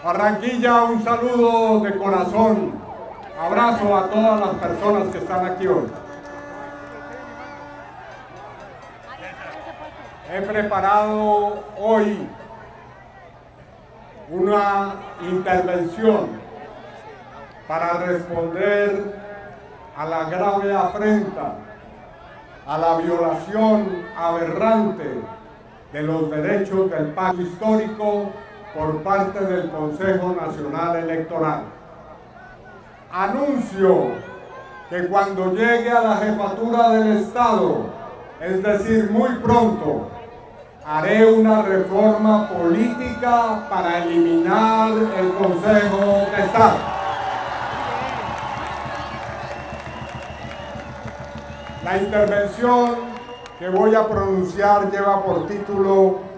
Barranquilla, un saludo de corazón, abrazo a todas las personas que están aquí hoy. He preparado hoy una intervención para responder a la grave afrenta, a la violación aberrante de los derechos del pacto histórico por parte del Consejo Nacional Electoral. Anuncio que cuando llegue a la jefatura del Estado, es decir, muy pronto, haré una reforma política para eliminar el Consejo de Estado. La intervención que voy a pronunciar lleva por título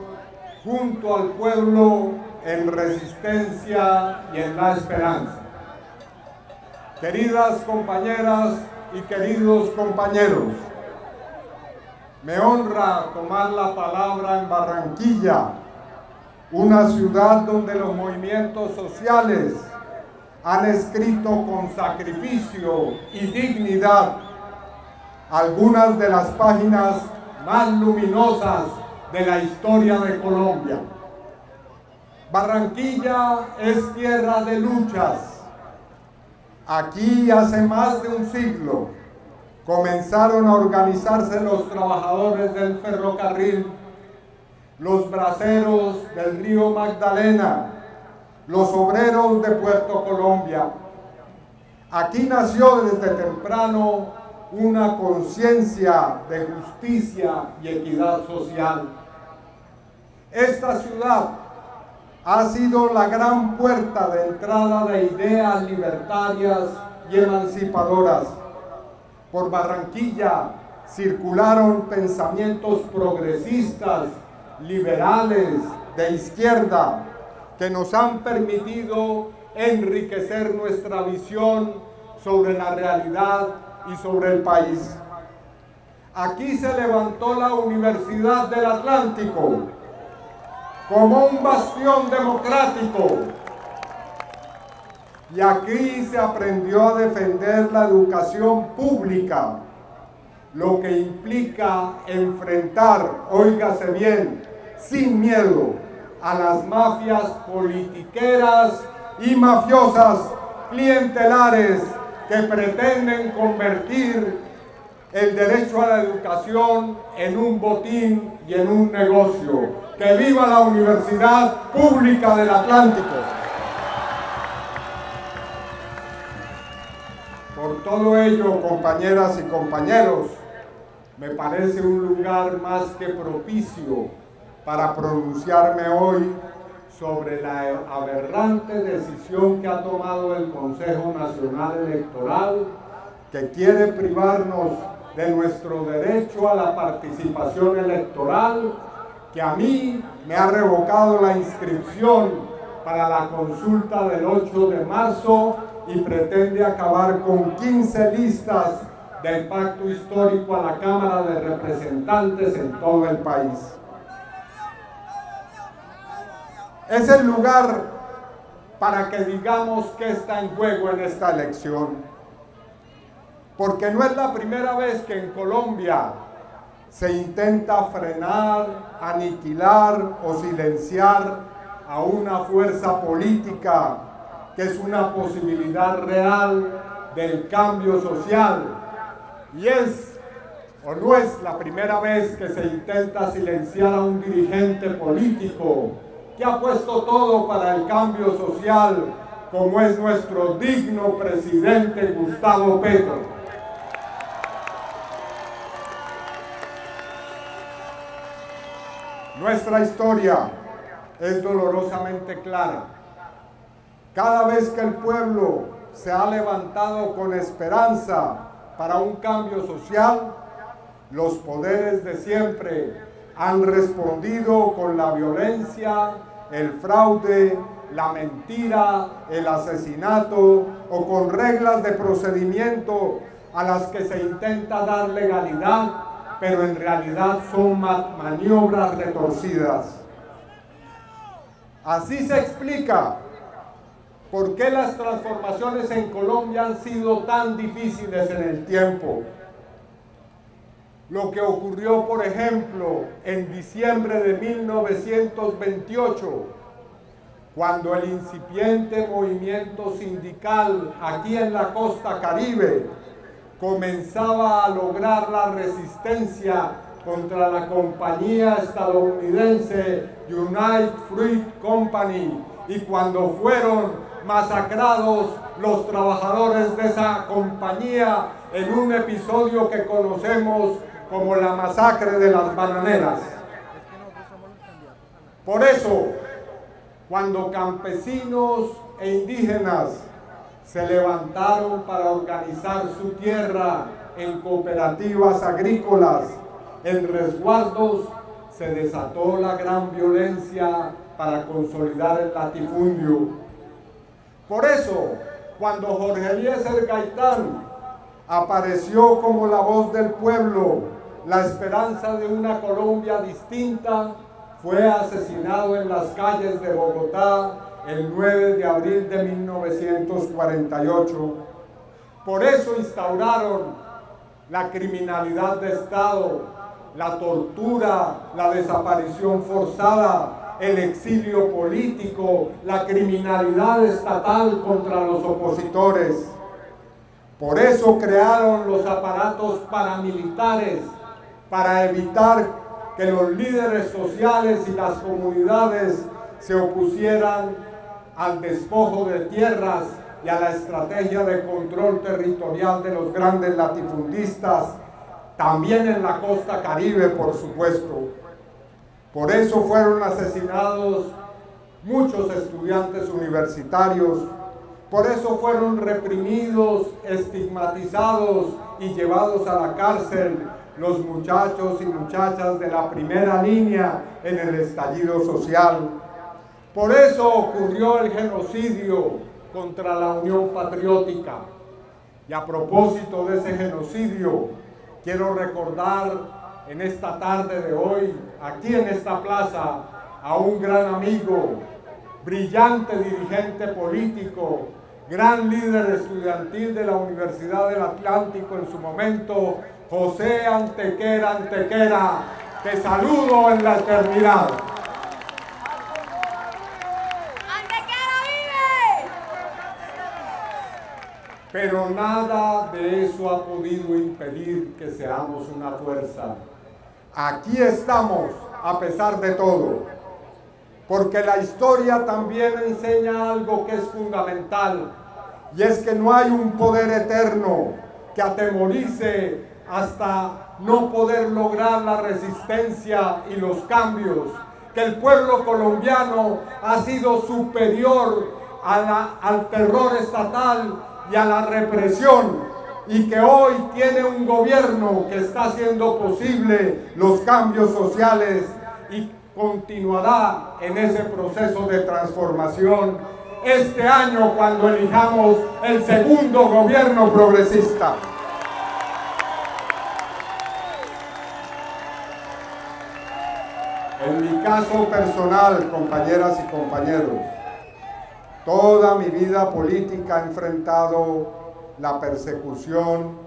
Junto al pueblo en resistencia y en la esperanza. Queridas compañeras y queridos compañeros, me honra tomar la palabra en Barranquilla, una ciudad donde los movimientos sociales han escrito con sacrificio y dignidad algunas de las páginas más luminosas de la historia de Colombia. Barranquilla es tierra de luchas. Aquí hace más de un siglo comenzaron a organizarse los trabajadores del ferrocarril, los braceros del río Magdalena, los obreros de Puerto Colombia. Aquí nació desde temprano una conciencia de justicia y equidad social. Esta ciudad ha sido la gran puerta de entrada de ideas libertarias y emancipadoras. Por Barranquilla circularon pensamientos progresistas, liberales, de izquierda, que nos han permitido enriquecer nuestra visión sobre la realidad y sobre el país. Aquí se levantó la Universidad del Atlántico como un bastión democrático, y aquí se aprendió a defender la educación pública, lo que implica enfrentar, óigase bien, sin miedo, a las mafias politiqueras y mafiosas clientelares que pretenden convertir el derecho a la educación en un botín y en un negocio. ¡Que viva la Universidad Pública del Atlántico! Por todo ello, compañeras y compañeros, me parece un lugar más que propicio para pronunciarme hoy sobre la aberrante decisión que ha tomado el Consejo Nacional Electoral, que quiere privarnos de nuestro derecho a la participación electoral, que a mí me ha revocado la inscripción para la consulta del 8 de marzo y pretende acabar con 15 listas del pacto histórico a la Cámara de Representantes en todo el país. Es el lugar para que digamos qué está en juego en esta elección, porque no es la primera vez que en Colombia se intenta frenar, aniquilar o silenciar a una fuerza política que es una posibilidad real del cambio social, y es o no es la primera vez que se intenta silenciar a un dirigente político que ha puesto todo para el cambio social, como es nuestro digno presidente Gustavo Petro. Nuestra historia es dolorosamente clara. Cada vez que el pueblo se ha levantado con esperanza para un cambio social, los poderes de siempre han respondido con la violencia, el fraude, la mentira, el asesinato o con reglas de procedimiento a las que se intenta dar legalidad, pero en realidad son maniobras retorcidas. Así se explica ¿Por qué las transformaciones en Colombia han sido tan difíciles en el tiempo? Lo que ocurrió, por ejemplo, en diciembre de 1928, cuando el incipiente movimiento sindical aquí en la costa Caribe comenzaba a lograr la resistencia contra la compañía estadounidense United Fruit Company, y cuando fueron masacrados los trabajadores de esa compañía en un episodio que conocemos como la masacre de las bananeras. Por eso, cuando campesinos e indígenas se levantaron para organizar su tierra en cooperativas agrícolas, en resguardos, se desató la gran violencia para consolidar el latifundio. Por eso, cuando Jorge Eliezer Gaitán apareció como la voz del pueblo, la esperanza de una Colombia distinta, fue asesinado en las calles de Bogotá el 9 de abril de 1948. Por eso instauraron la criminalidad de Estado, la tortura, la desaparición forzada, el exilio político, la criminalidad estatal contra los opositores. Por eso crearon los aparatos paramilitares, para evitar que los líderes sociales y las comunidades se opusieran al despojo de tierras y a la estrategia de control territorial de los grandes latifundistas, también en la costa Caribe, por supuesto. Por eso fueron asesinados muchos estudiantes universitarios, por eso fueron reprimidos, estigmatizados y llevados a la cárcel los muchachos y muchachas de la primera línea en el estallido social. Por eso ocurrió el genocidio contra la Unión Patriótica. Y a propósito de ese genocidio, quiero recordar en esta tarde de hoy, aquí en esta plaza, a un gran amigo, brillante dirigente político, gran líder estudiantil de la Universidad del Atlántico en su momento, José Antequera Antequera. Te saludo en la eternidad. ¡Antequera vive! Pero nada de eso ha podido impedir que seamos una fuerza. Aquí estamos a pesar de todo, porque la historia también enseña algo que es fundamental, y es que no hay un poder eterno que atemorice hasta no poder lograr la resistencia y los cambios, que el pueblo colombiano ha sido superior al terror estatal y a la represión, y que hoy tiene un gobierno que está haciendo posible los cambios sociales y continuará en ese proceso de transformación este año cuando elijamos el segundo gobierno progresista. En mi caso personal, compañeras y compañeros, toda mi vida política he enfrentado la persecución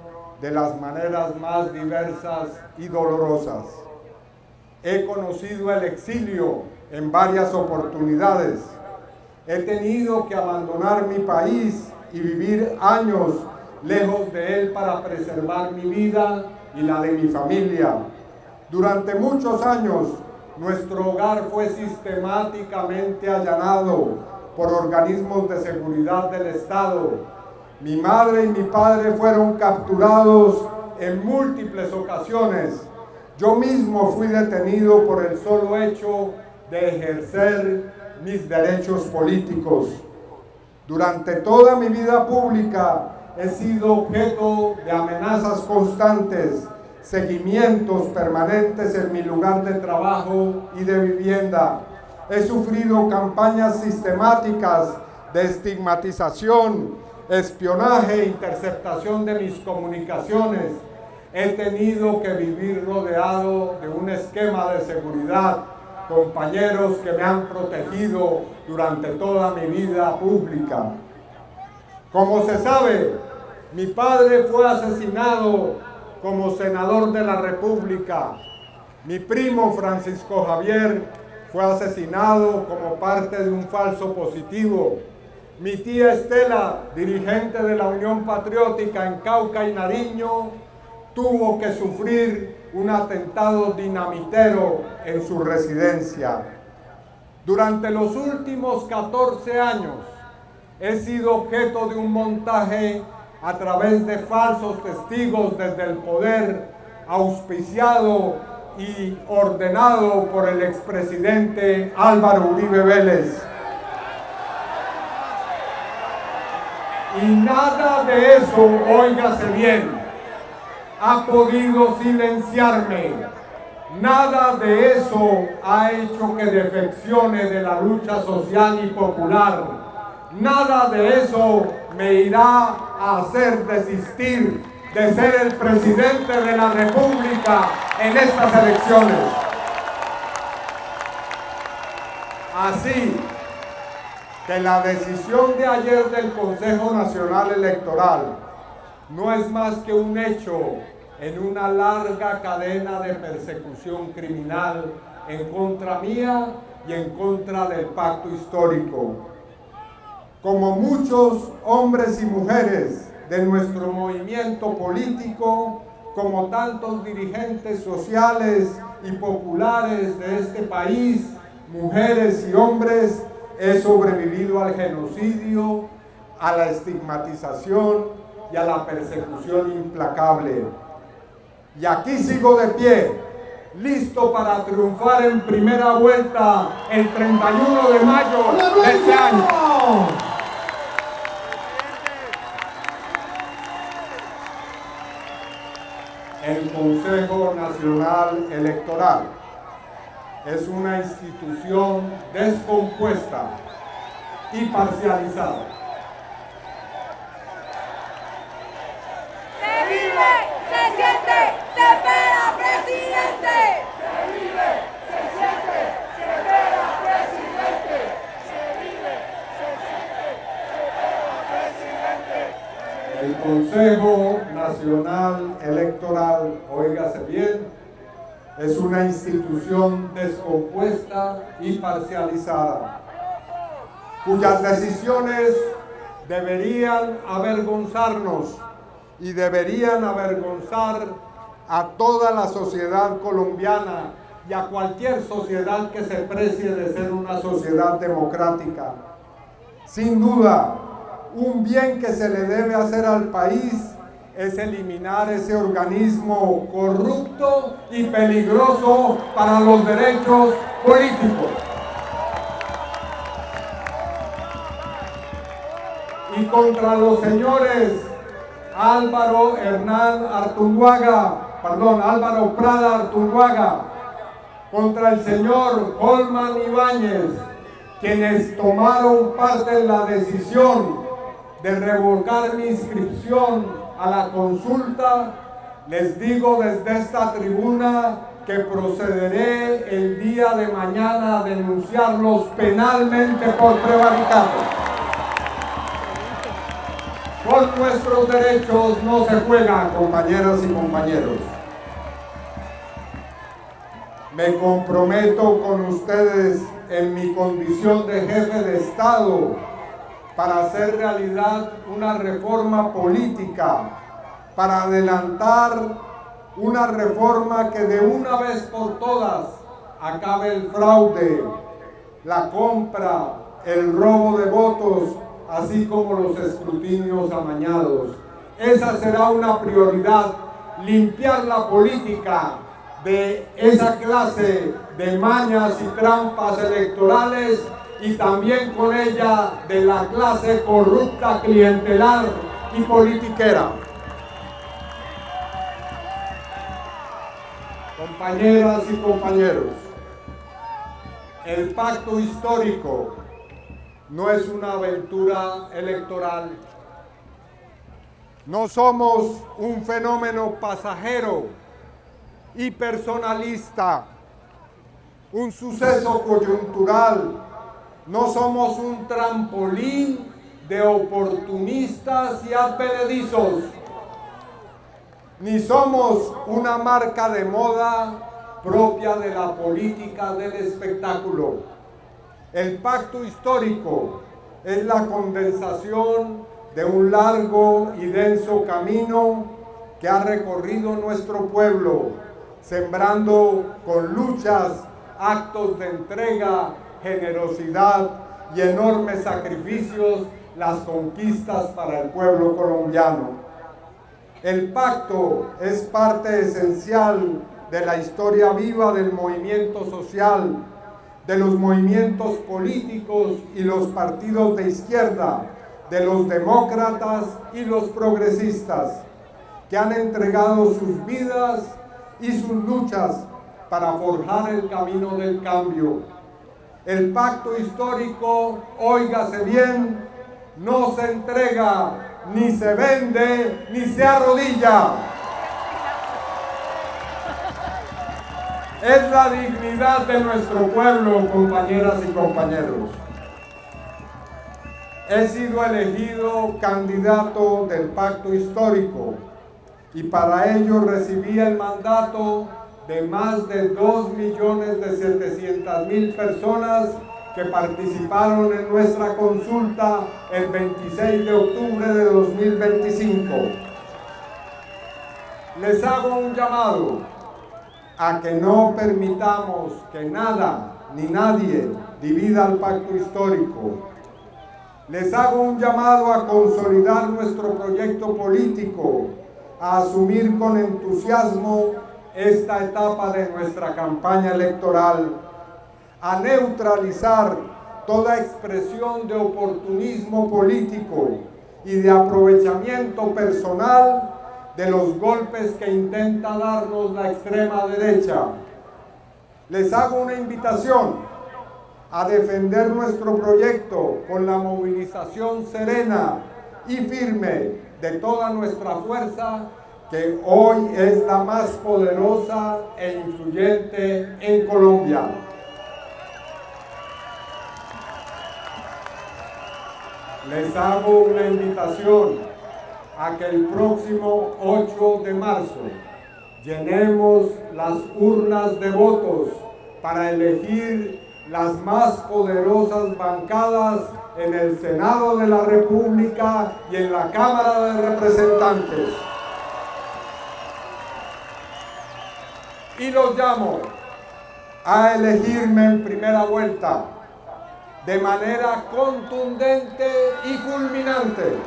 de las maneras más diversas y dolorosas. He conocido el exilio en varias oportunidades. He tenido que abandonar mi país y vivir años lejos de él para preservar mi vida y la de mi familia. Durante muchos años, nuestro hogar fue sistemáticamente allanado por organismos de seguridad del Estado. Mi madre y mi padre fueron capturados en múltiples ocasiones. Yo mismo fui detenido por el solo hecho de ejercer mis derechos políticos. Durante toda mi vida pública he sido objeto de amenazas constantes, seguimientos permanentes en mi lugar de trabajo y de vivienda. He sufrido campañas sistemáticas de estigmatización, espionaje e interceptación de mis comunicaciones. He tenido que vivir rodeado de un esquema de seguridad compañeros que me han protegido durante toda mi vida pública. Como se sabe, mi padre fue asesinado como senador de la República. Mi primo Francisco Javier fue asesinado como parte de un falso positivo. Mi tía Estela, dirigente de la Unión Patriótica en Cauca y Nariño, tuvo que sufrir un atentado dinamitero en su residencia. Durante los últimos 14 años he sido objeto de un montaje a través de falsos testigos desde el poder, auspiciado y ordenado por el expresidente Álvaro Uribe Vélez. Y nada de eso, óigase bien, ha podido silenciarme. Nada de eso ha hecho que defeccione de la lucha social y popular. Nada de eso me irá a hacer desistir de ser el presidente de la República en estas elecciones. Así que la decisión de ayer del Consejo Nacional Electoral no es más que un hecho en una larga cadena de persecución criminal en contra mía y en contra del pacto histórico. Como muchos hombres y mujeres de nuestro movimiento político, como tantos dirigentes sociales y populares de este país, mujeres y hombres, he sobrevivido al genocidio, a la estigmatización y a la persecución implacable. Y aquí sigo de pie, listo para triunfar en primera vuelta el 31 de mayo de este año. El Consejo Nacional Electoral es una institución descompuesta y parcializada. Se vive, se siente, se espera presidente. Se vive, se siente, se espera presidente. Se vive, se siente, se espera presidente. El Consejo Nacional Electoral, óigase bien, es una institución descompuesta y parcializada, cuyas decisiones deberían avergonzarnos y deberían avergonzar a toda la sociedad colombiana y a cualquier sociedad que se precie de ser una sociedad democrática. Sin duda, un bien que se le debe hacer al país es eliminar ese organismo corrupto y peligroso para los derechos políticos. Y contra los señores Álvaro Prada Artunduaga, contra el señor Holman Ibáñez, quienes tomaron parte en la decisión de revocar mi inscripción a la consulta, les digo desde esta tribuna que procederé el día de mañana a denunciarlos penalmente por prevaricato. Con nuestros derechos no se juegan, compañeras y compañeros. Me comprometo con ustedes en mi condición de jefe de Estado para hacer realidad una reforma política, para adelantar una reforma que de una vez por todas acabe el fraude, la compra, el robo de votos, así como los escrutinios amañados. Esa será una prioridad, limpiar la política de esa clase de mañas y trampas electorales y también con ella de la clase corrupta, clientelar y politiquera. Compañeras y compañeros, el pacto histórico no es una aventura electoral. No somos un fenómeno pasajero y personalista. un suceso coyuntural, no somos un trampolín de oportunistas y advenedizos, ni somos una marca de moda propia de la política del espectáculo. El pacto histórico es la condensación de un largo y denso camino que ha recorrido nuestro pueblo, sembrando con luchas, actos de entrega, generosidad y enormes sacrificios las conquistas para el pueblo colombiano. El pacto es parte esencial de la historia viva del movimiento social, de los movimientos políticos y los partidos de izquierda, de los demócratas y los progresistas, que han entregado sus vidas y sus luchas para forjar el camino del cambio. El pacto histórico, óigase bien, no se entrega, ni se vende, ni se arrodilla. Es la dignidad de nuestro pueblo, compañeras y compañeros. He sido elegido candidato del pacto histórico y para ello recibí el mandato de más de 2.700.000 personas que participaron en nuestra consulta el 26 de octubre de 2025. Les hago un llamado a que no permitamos que nada ni nadie divida el pacto histórico. Les hago un llamado a consolidar nuestro proyecto político, a asumir con entusiasmo esta etapa de nuestra campaña electoral, a neutralizar toda expresión de oportunismo político y de aprovechamiento personal de los golpes que intenta darnos la extrema derecha. Les hago una invitación a defender nuestro proyecto con la movilización serena y firme de toda nuestra fuerza, que hoy es la más poderosa e influyente en Colombia. Les hago una invitación a que el próximo 8 de marzo llenemos las urnas de votos para elegir las más poderosas bancadas en el Senado de la República y en la Cámara de Representantes. Y los llamo a elegirme en primera vuelta de manera contundente y fulminante,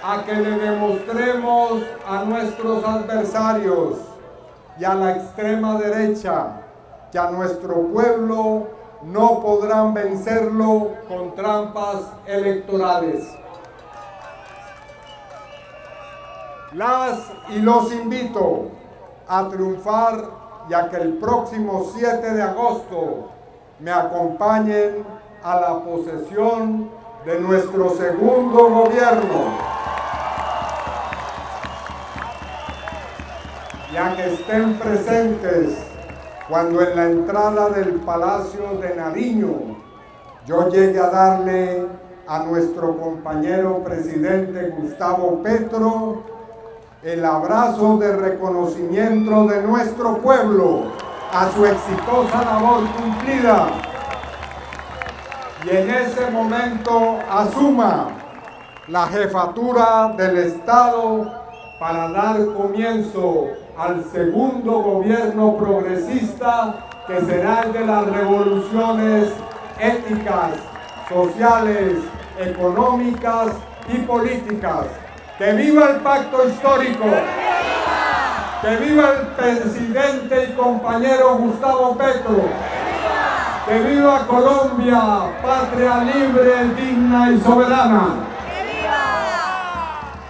a que le demostremos a nuestros adversarios y a la extrema derecha que a nuestro pueblo no podrán vencerlo con trampas electorales. Las y los invito a triunfar y a que el próximo 7 de agosto me acompañen a la posesión de nuestro segundo gobierno, y a que estén presentes cuando en la entrada del Palacio de Nariño yo llegue a darle a nuestro compañero presidente Gustavo Petro el abrazo de reconocimiento de nuestro pueblo a su exitosa labor cumplida, y en ese momento asuma la jefatura del Estado para dar comienzo al segundo gobierno progresista, que será el de las revoluciones éticas, sociales, económicas y políticas. ¡Que viva el pacto histórico! ¡Que viva el presidente y compañero Gustavo Petro! ¡Que viva Colombia, patria libre, digna y soberana!